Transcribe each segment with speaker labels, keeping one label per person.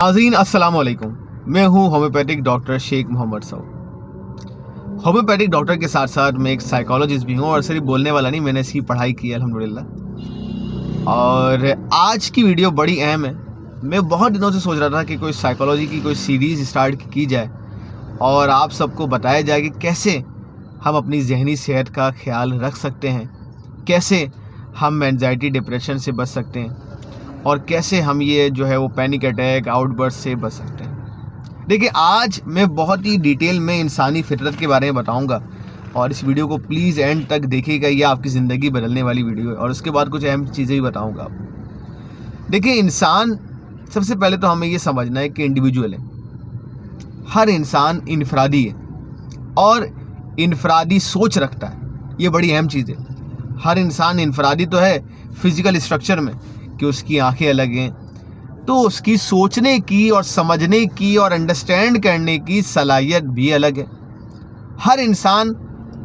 Speaker 1: नाज़रीन अस्सलाम वालेकुम। मैं हूं homeopathic doctor Sheikh Mohammad Saud. Homeopathic doctor के साथ साथ मैं एक साइकोलॉजिस्ट भी हूं और सिर्फ बोलने वाला नहीं, मैंने इसकी पढ़ाई की है अल्हम्दुलिल्लाह। और आज की वीडियो बड़ी अहम है। मैं बहुत दिनों से सोच रहा था कि कोई साइकोलॉजी की कोई सीरीज़ स्टार्ट की जाए और आप सबको बताया जाए कि कैसे हम अपनी जहनी सेहत का ख्याल रख सकते हैं, कैसे हम एंजाइटी डिप्रेशन से बच सकते हैं और कैसे हम ये जो है वो पैनिक अटैक आउटबर्स्ट से बच सकते हैं। देखिए, आज मैं बहुत ही डिटेल में इंसानी फितरत के बारे में बताऊंगा और इस वीडियो को प्लीज़ एंड तक देखिएगा। ये आपकी ज़िंदगी बदलने वाली वीडियो है और उसके बाद कुछ अहम चीज़ें भी बताऊंगा आपको। देखिए, इंसान सबसे पहले तो हमें ये समझना है कि इंडिविजुअल है। हर इंसान इनफरादी है और इनफरादी सोच रखता है। ये बड़ी अहम चीज़ है। हर इंसान इनफरादी तो है फिज़िकल स्ट्रक्चर में कि उसकी आंखें अलग हैं, तो उसकी सोचने की और समझने की और अंडरस्टैंड करने की सलाहियत भी अलग है। हर इंसान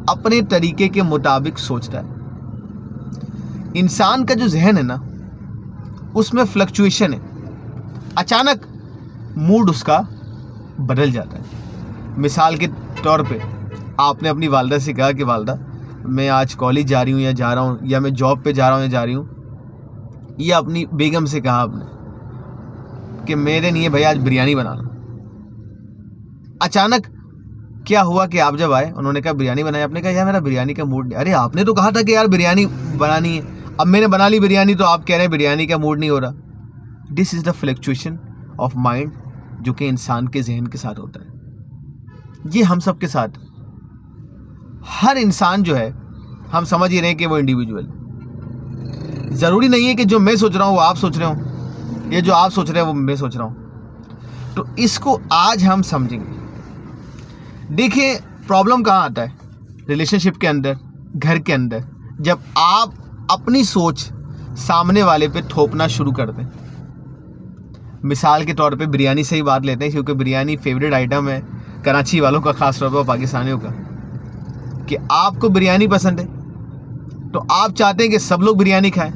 Speaker 1: अपने तरीके के मुताबिक सोचता है। इंसान का जो जहन है ना, उसमें फ्लक्चुएशन है। अचानक मूड उसका बदल जाता है। मिसाल के तौर पे आपने अपनी वालदा से कहा कि वालदा मैं आज कॉलेज जा रही हूँ या जा रहा हूँ, या मैं जॉब पे जा रहा हूँ या जा रही हूँ, या अपनी बेगम से कहा आपने कि मेरे लिए भैया आज बिरयानी बनाना। अचानक क्या हुआ कि आप जब आए, उन्होंने कहा बिरयानी बनाई, आपने कहा यार मेरा बिरयानी का मूड नहीं। अरे आपने तो कहा था कि यार बिरयानी बनानी है, अब मैंने बना ली बिरयानी तो आप कह रहे हैं बिरयानी का मूड नहीं हो रहा। This is the fluctuation of mind जो कि इंसान के जहन के साथ होता है। ये हम सब के साथ, हर इंसान जो है, हम समझ ही रहे हैं कि वो इंडिविजुअल। ज़रूरी नहीं है कि जो मैं सोच रहा हूँ वो आप सोच रहे हो, ये जो आप सोच रहे हैं वो मैं सोच रहा हूँ। तो इसको आज हम समझेंगे। देखिए, प्रॉब्लम कहाँ आता है? रिलेशनशिप के अंदर, घर के अंदर, जब आप अपनी सोच सामने वाले पे थोपना शुरू कर दें। मिसाल के तौर पे बिरयानी से ही बात लेते हैं, क्योंकि बिरयानी फेवरेट आइटम है कराची वालों का, ख़ास तौर पर पाकिस्तानियों का, कि आपको बिरयानी पसंद है तो आप चाहते हैं कि सब लोग बिरयानी खाएं।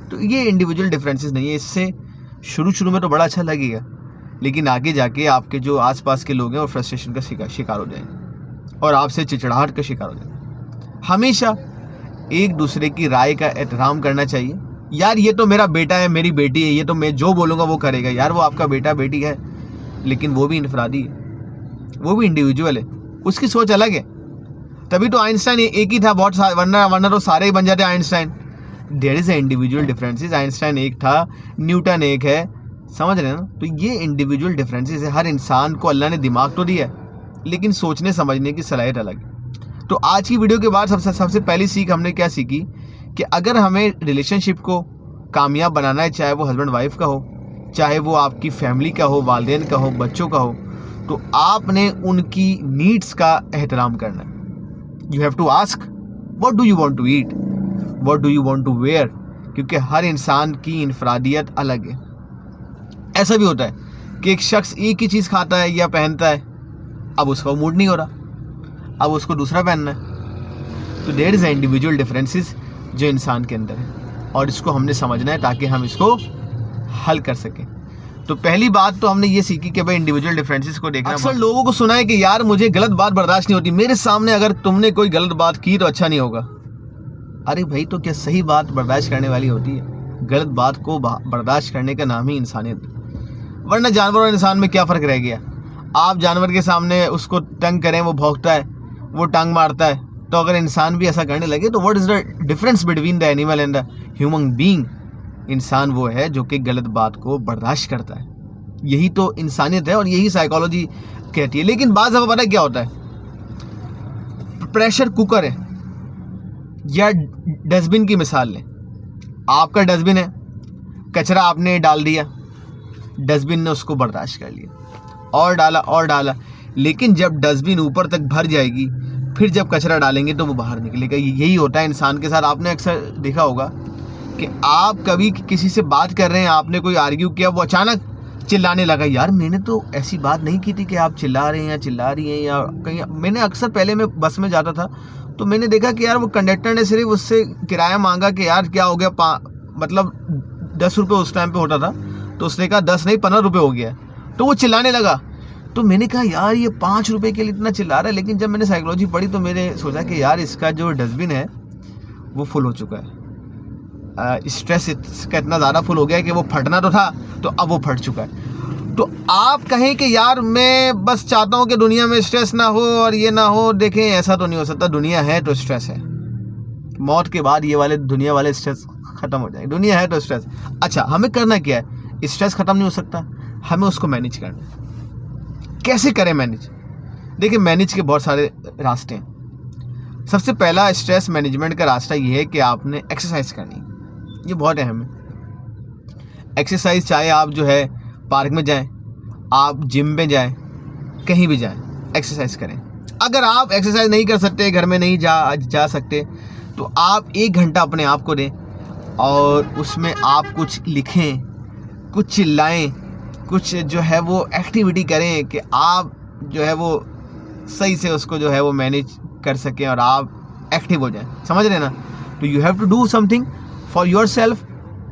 Speaker 1: तो ये इंडिविजुअल डिफरेंसेस नहीं है। इससे शुरू में तो बड़ा अच्छा लगेगा, लेकिन आगे जाके आपके जो आसपास के लोग हैं वो फ्रस्ट्रेशन का शिकार हो जाएंगे और आपसे चिड़चिड़ाहट का शिकार हो जाएंगे। हमेशा एक दूसरे की राय का एहतराम करना चाहिए। यार ये तो मेरा बेटा है, मेरी बेटी है, ये तो मैं जो बोलूँगा वो करेगा। यार वो आपका बेटा बेटी है, लेकिन वो भी इनफरादी है, वो भी इंडिविजुअल है, उसकी सोच अलग है। तभी तो आइंस्टाइन एक ही था, बहुत वरना तो सारे ही बन जाते Einstein. There is a individual differences. Einstein एक था, न्यूटन एक है, समझ रहे हैं ना? तो ये इंडिविजुअल डिफरेंसेस है। हर इंसान को अल्लाह ने दिमाग तो दिया है, लेकिन सोचने समझने की सलाहियत अलग है। तो आज की वीडियो के बाद सबसे पहली सीख हमने क्या सीखी कि अगर हमें रिलेशनशिप को कामयाब बनाना है, चाहे वो हस्बैंड वाइफ का हो, चाहे वो आपकी फैमिली का हो, वालिदैन का हो, बच्चों का हो, तो आपने उनकी नीड्स का एहतराम करना है। You have to ask, what do you want to eat? What do you want to wear? क्योंकि हर इंसान की इनफरादियत अलग है। ऐसा भी होता है कि एक शख्स एक ही चीज़ खाता है या पहनता है, अब उसका मूड नहीं हो रहा, अब उसको दूसरा पहनना है। तो देयर इज़ इंडिविजुअल डिफरेंसेस जो इंसान के अंदर है, और इसको हमने समझना है ताकि हम इसको हल कर सकें। तो पहली बात तो हमने ये सीखी कि भाई इंडिविजुअल डिफरेंसेस को देखना। अक्सर लोगों को सुना है कि यार मुझे गलत बात बर्दाश्त नहीं होती, मेरे सामने अगर तुमने कोई गलत बात की तो अच्छा नहीं होगा। अरे भाई, तो क्या सही बात बर्दाश्त करने वाली होती है? गलत बात को बर्दाश्त करने का नाम ही इंसानियत है। वरना जानवर और इंसान में क्या फ़र्क रह गया? आप जानवर के सामने उसको तंग करें, वो भौंकता है, वो टांग मारता है, तो अगर इंसान भी ऐसा करने लगे तो what is the difference between the animal and the human being? इंसान वो है जो कि गलत बात को बर्दाश्त करता है। यही तो इंसानियत है और यही साइकोलॉजी कहती है। लेकिन बात अब पता है क्या होता है? प्रेशर कुकर है या डस्टबिन की मिसाल लें। आपका डस्टबिन है, कचरा आपने डाल दिया, डस्टबिन ने उसको बर्दाश्त कर लिया और डाला, लेकिन जब डस्टबिन ऊपर तक भर जाएगी, फिर जब कचरा डालेंगे तो वो बाहर निकलेगा। यही होता है इंसान के साथ। आपने अक्सर देखा होगा कि आप कभी किसी से बात कर रहे हैं, आपने कोई आर्ग्यू किया, वो अचानक चिल्लाने लगा। यार मैंने तो ऐसी बात नहीं की थी कि आप चिल्ला रहे हैं या चिल्ला रही हैं या कहीं। मैंने अक्सर पहले मैं बस में जाता था तो मैंने देखा कि यार वो कंडक्टर ने सिर्फ उससे किराया मांगा कि यार क्या हो गया, मतलब 10 रुपये उस टाइम पे होता था, तो उसने कहा 10 नहीं 15 रुपये हो गया। तो वो चिल्लाने लगा। तो मैंने कहा यार ये 5 रुपये के लिए इतना चिल्ला रहा है। लेकिन जब मैंने साइकोलॉजी पढ़ी तो मैंने सोचा कि यार इसका जो डस्टबिन है वो फुल हो चुका है। स्ट्रेस इसका इतना ज़्यादा फुल हो गया है कि वो फटना तो था, तो अब वो फट चुका है। तो आप कहें कि यार मैं बस चाहता हूँ कि दुनिया में स्ट्रेस ना हो और ये ना हो, देखें ऐसा तो नहीं हो सकता। दुनिया है तो स्ट्रेस है, मौत के बाद ये वाले दुनिया वाले स्ट्रेस ख़त्म हो जाएंगे। दुनिया है तो स्ट्रेस। अच्छा, हमें करना क्या है? स्ट्रेस ख़त्म नहीं हो सकता, हमें उसको मैनेज करना है। कैसे करें मैनेज? देखिए, मैनेज के बहुत सारे रास्ते हैं। सबसे पहला स्ट्रेस मैनेजमेंट का रास्ता ये है कि आपने एक्सरसाइज करनी है। ये बहुत अहम है। एक्सरसाइज चाहे आप जो है पार्क में जाएं, आप जिम में जाएं, कहीं भी जाएं, एक्सरसाइज करें। अगर आप एक्सरसाइज नहीं कर सकते, घर में नहीं जा सकते, तो आप 1 घंटा अपने आप को दें और उसमें आप कुछ लिखें, कुछ चिल्लाएं, कुछ जो है वो एक्टिविटी करें कि आप जो है वो सही से उसको जो है वो मैनेज कर सकें और आप एक्टिव हो जाएं। समझ रहे ना? तो you have to do something for yourself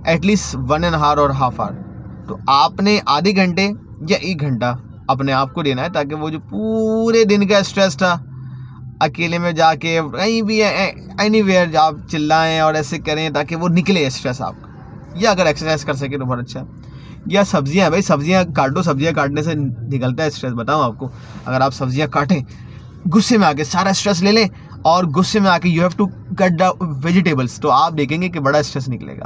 Speaker 1: at least 1.5 hour और हाफ आवर। तो आपने आधे घंटे या 1 घंटा अपने आप को देना है, ताकि वो जो पूरे दिन का स्ट्रेस था, अकेले में जाके कहीं भी एनीवेयर आप चिल्लाएं और ऐसे करें ताकि वो निकले स्ट्रेस आपका। या अगर एक्सरसाइज कर सके तो बहुत अच्छा। या सब्जियां, भाई सब्जियां काटो, सब्जियां काटने से निकलता है स्ट्रेस। बताऊं आपको, अगर आप सब्जियां काटें गुस्से में आके, सारा स्ट्रेस ले लें और गुस्से में आके you have to cut the vegetables, तो आप देखेंगे कि बड़ा स्ट्रेस निकलेगा।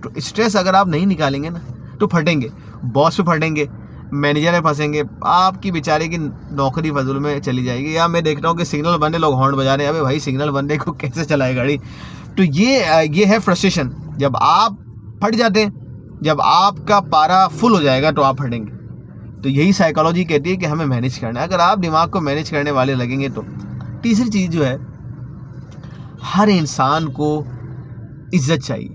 Speaker 1: तो स्ट्रेस अगर आप नहीं निकालेंगे ना तो फटेंगे, बॉस पे फटेंगे, मैनेजर में फंसेंगे, आपकी बेचारे की नौकरी फजूल में चली जाएगी। या मैं देख रहा हूँ कि सिग्नल बंदे लोग हॉर्न बजा रहे हैं। अबे भाई, सिग्नल बंदे को कैसे चलाए गाड़ी? तो ये है फ्रस्ट्रेशन। जब आप फट जाते हैं, जब आपका पारा फुल हो जाएगा तो आप फटेंगे। तो यही साइकोलॉजी कहती है कि हमें मैनेज करना है। अगर आप दिमाग को मैनेज करने वाले लगेंगे तो। तीसरी चीज़ जो है, हर इंसान को इज्जत चाहिए।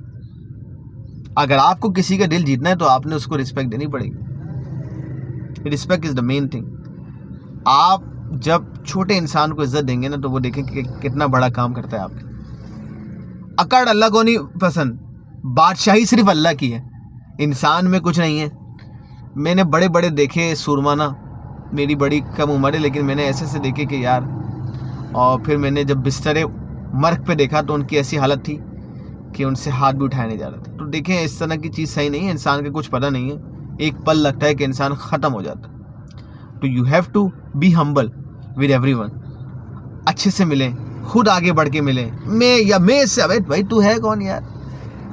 Speaker 1: अगर आपको किसी का दिल जीतना है तो आपने उसको रिस्पेक्ट देनी पड़ेगी। Respect is the main thing. आप जब छोटे इंसान को इज्जत देंगे ना तो वो देखें कि कितना बड़ा काम करता है आपके। अकड़ अल्लाह को नहीं पसंद, बादशाही सिर्फ अल्लाह की है, इंसान में कुछ नहीं है। मैंने बड़े बड़े देखे सुरमाना, मेरी बड़ी कम उम्र है लेकिन मैंने ऐसे से देखे कि यार, और फिर मैंने जब बिस्तरे मर्ग पे देखा तो उनकी ऐसी हालत थी कि उनसे हाथ भी उठाया नहीं जा रहा था। तो देखें, इस तरह की चीज़ सही नहीं है। इंसान का कुछ पता नहीं है, एक पल लगता है कि इंसान ख़त्म हो जाता है। तो you have to be humble with everyone. अच्छे से मिलें, खुद आगे बढ़ के मिलें। मैं इससे, अबे भाई तू है कौन यार?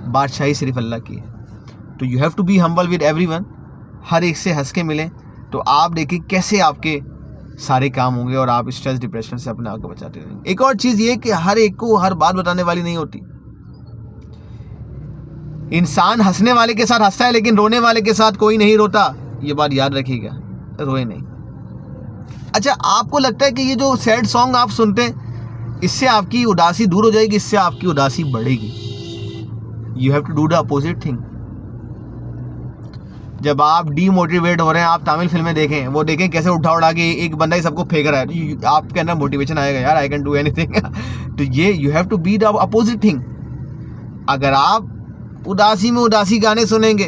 Speaker 1: बादशाही सिर्फ अल्लाह की है। तो you have to be humble with everyone. हर एक से हंस के मिलें तो आप देखिए कैसे आपके सारे काम होंगे और आप स्ट्रेस डिप्रेशन से अपने आप को बचाते रहेंगे। एक और चीज़ ये कि हर एक को हर बात बताने वाली नहीं होती। इंसान हंसने वाले के साथ हंसता है लेकिन रोने वाले के साथ कोई नहीं रोता। ये बात याद रखिएगा, रोए नहीं। अच्छा, आपको लगता है कि ये जो सैड सॉन्ग आप सुनते हैं इससे आपकी उदासी दूर हो जाएगी? इससे आपकी उदासी बढ़ेगी। You have to do the opposite thing. जब आप डीमोटिवेट हो रहे हैं, आप तमिल फिल्में देखें, वो देखें कैसे उठा उठा के एक बंदा ही सबको फेंक रहा है, आपके अंदर मोटिवेशन आएगा, यार आई कैन डू एनीथिंग। तो ये you have to be the opposite thing. अगर आप उदासी में उदासी गाने सुनेंगे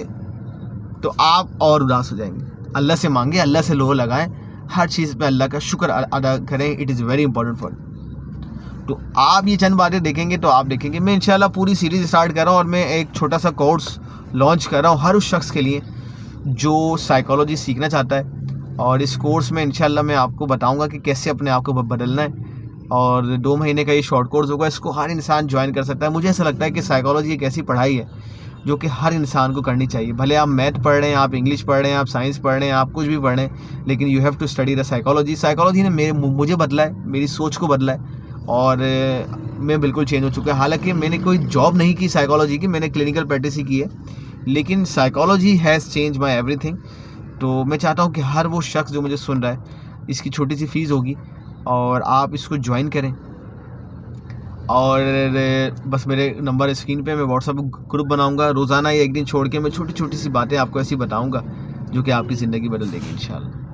Speaker 1: तो आप और उदास हो जाएंगे। अल्लाह से मांगे, अल्लाह से लोह लगाएं, हर चीज़ पे अल्लाह का शुक्र अदा करें। It is very important for. तो आप ये चंद बातें देखेंगे तो आप देखेंगे। मैं इंशाल्लाह पूरी सीरीज़ स्टार्ट कर रहा हूँ और मैं एक छोटा सा कोर्स लॉन्च कर रहा हूँ हर उस शख्स के लिए जो साइकोलॉजी सीखना चाहता है। और इस कोर्स में इंशाल्लाह मैं आपको बताऊँगा कि कैसे अपने आप को बदलना है। और 2 महीने का ये शॉर्ट कोर्स होगा, इसको हर इंसान ज्वाइन कर सकता है। मुझे ऐसा लगता है कि साइकोलॉजी एक ऐसी पढ़ाई है जो कि हर इंसान को करनी चाहिए। भले आप मैथ पढ़ रहे हैं, आप इंग्लिश पढ़ रहे हैं, आप साइंस पढ़ रहे हैं, आप कुछ भी पढ़ रहे हैं, लेकिन you have to study the psychology. Psychology ने मुझे बदला है, मेरी सोच को बदला है और मैं बिल्कुल चेंज हो चुका है। हालांकि मैंने कोई जॉब नहीं की साइकोलॉजी की, मैंने क्लिनिकल प्रैक्टिस ही की है, लेकिन psychology has change my everything. तो मैं चाहता हूँ कि हर वो शख्स जो मुझे सुन रहा है, इसकी छोटी सी फ़ीस होगी और आप इसको ज्वाइन करें। और बस मेरे नंबर स्क्रीन पे, मैं व्हाट्सएप ग्रुप बनाऊंगा। रोज़ाना या एक दिन छोड़ के मैं छोटी छोटी सी बातें आपको ऐसी बताऊंगा जो कि आपकी ज़िंदगी बदल देगी इंशाल्लाह।